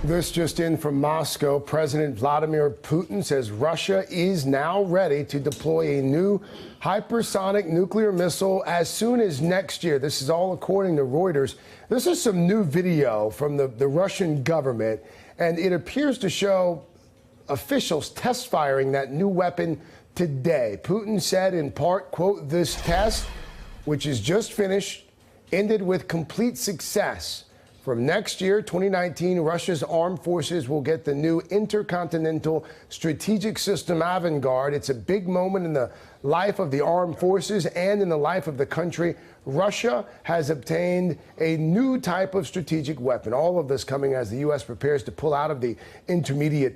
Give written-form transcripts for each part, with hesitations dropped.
This just in from Moscow. President Vladimir Putin says Russia is now ready to deploy a new hypersonic nuclear missile as soon as next year. This is all according to Reuters. This is some new video from the Russian government, and it appears to show officials test firing that new weapon today. Putin said in part, quote, "This test, which is just finished, ended with complete success. From next year, 2019, Russia's armed forces will get the new intercontinental strategic system Avangard. It's a big moment in the life of the armed forces and in the life of the country. Russia has obtained a new type of strategic weapon." All of this coming as the U.S. prepares to pull out of the intermediate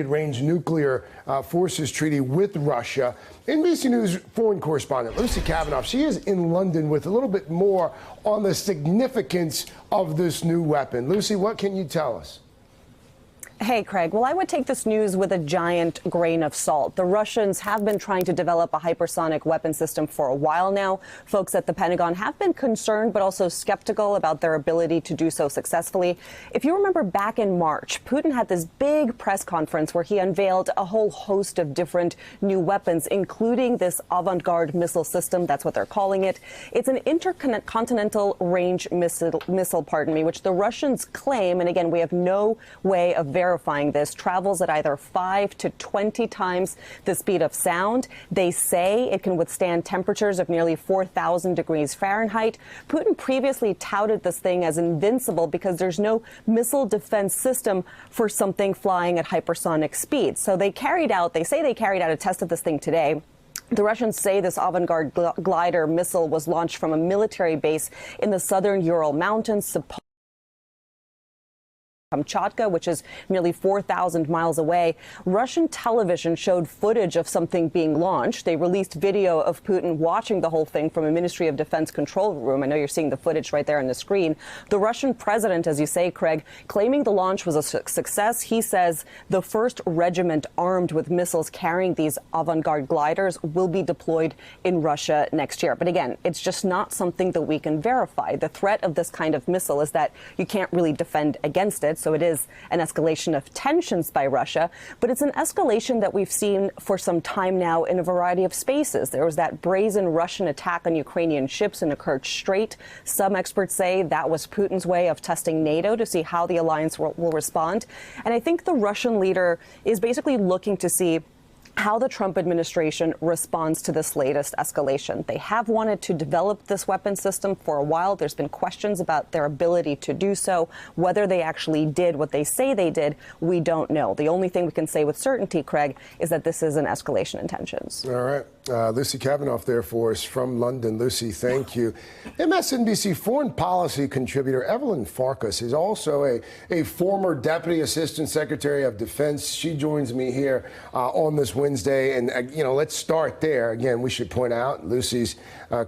range nuclear forces treaty with Russia. NBC News foreign correspondent Lucy Kavanaugh, she is in London with a little bit more on the significance of this new weapon. Lucy, what can you tell us? Hey, Craig. Well, I would take this news with a giant grain of salt. The Russians have been trying to develop a hypersonic weapon system for a while now. Folks at the Pentagon have been concerned, but also skeptical about their ability to do so successfully. If you remember back in March, Putin had this big press conference where he unveiled a whole host of different new weapons, including this Avangard missile system. That's what they're calling it. It's an intercontinental range missile, which the Russians claim, and again, we have no way of verifying this, travels at either 5 to 20 times the speed of sound. They say it can withstand temperatures of nearly 4,000 degrees Fahrenheit. Putin previously touted this thing as invincible because there's no missile defense system for something flying at hypersonic speed. So they say they carried out a test of this thing today. The Russians say this Avangard glider missile was launched from a military base in the southern Ural Mountains, Kamchatka, which is nearly 4,000 miles away. Russian television showed footage of something being launched. They released video of Putin watching the whole thing from a Ministry of Defense control room. I know you're seeing the footage right there on the screen. The Russian president, as you say, Craig, claiming the launch was a success. He says the first regiment armed with missiles carrying these Avangard gliders will be deployed in Russia next year. But again, it's just not something that we can verify. The threat of this kind of missile is that you can't really defend against it. So it is an escalation of tensions by Russia, but it's an escalation that we've seen for some time now in a variety of spaces. There was that brazen Russian attack on Ukrainian ships in the Kerch Strait. Some experts say that was Putin's way of testing NATO to see how the alliance will respond. And I think the Russian leader is basically looking to see how the Trump administration responds to this latest escalation. They have wanted to develop this weapon system for a while. There's been questions about their ability to do so. Whether they actually did what they say they did, we don't know. The only thing we can say with certainty, Craig, is that this is an escalation in tensions. All right. Lucy Kavanaugh there for us from London. Lucy, thank you. MSNBC foreign policy contributor Evelyn Farkas is also a former Deputy Assistant Secretary of Defense. She joins me here on this Wednesday. And, let's start there. Again, we should point out Lucy's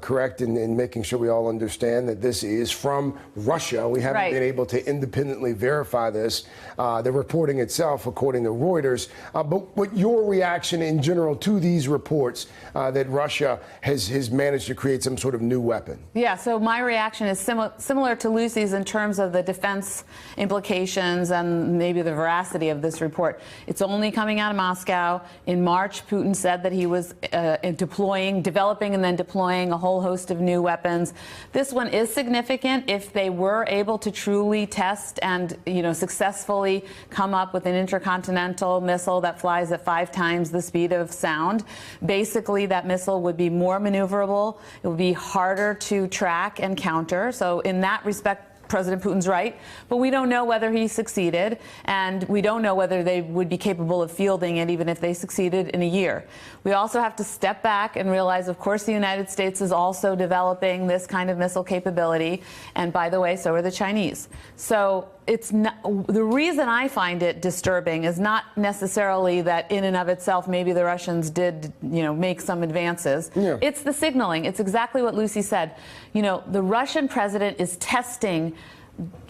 correct in making sure we all understand that this is from Russia. We haven't been able to independently verify this. The reporting itself, according to Reuters. But what your reaction in general to these reports that Russia has managed to create some sort of new weapon? Yeah, so my reaction is similar to Lucy's in terms of the defense implications and maybe the veracity of this report. It's only coming out of Moscow. In March, Putin said that he was developing and then deploying a whole host of new weapons. This one is significant if they were able to truly test and, successfully come up with an intercontinental missile that flies at 5 times the speed of sound. Basically, that missile would be more maneuverable. It would be harder to track and counter. So in that respect, President Putin's right, but we don't know whether he succeeded, and we don't know whether they would be capable of fielding it even if they succeeded in a year. We also have to step back and realize, of course, the United States is also developing this kind of missile capability, and by the way, so are the Chinese. So it's not, the reason I find it disturbing is not necessarily that in and of itself maybe the Russians did, make some advances. Yeah. It's the signaling. It's exactly what Lucy said. The Russian president is testing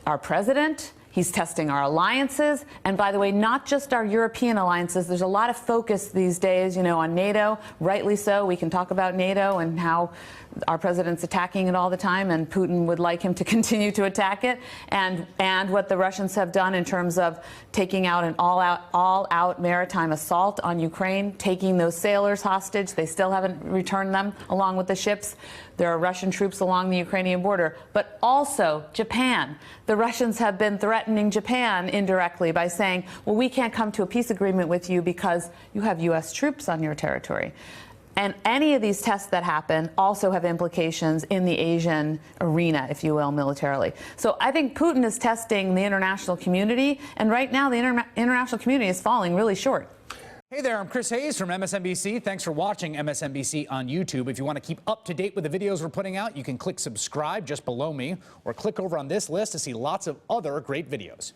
our president He's testing our alliances. And by the way, not just our European alliances. There's a lot of focus these days, on NATO, rightly so. We can talk about NATO and how our president's attacking it all the time, and Putin would like him to continue to attack it, and what the Russians have done in terms of taking out an all-out maritime assault on Ukraine, taking those sailors hostage. They still haven't returned them along with the ships. There are Russian troops along the Ukrainian border, but also Japan. The Russians have been threatening Japan indirectly by saying, well, we can't come to a peace agreement with you because you have U.S. troops on your territory. And any of these tests that happen also have implications in the Asian arena, if you will, militarily. So I think Putin is testing the international community, and right now the international community is falling really short. Hey there, I'm Chris Hayes from MSNBC. Thanks for watching MSNBC on YouTube. If you want to keep up to date with the videos we're putting out, you can click subscribe just below me, or click over on this list to see lots of other great videos.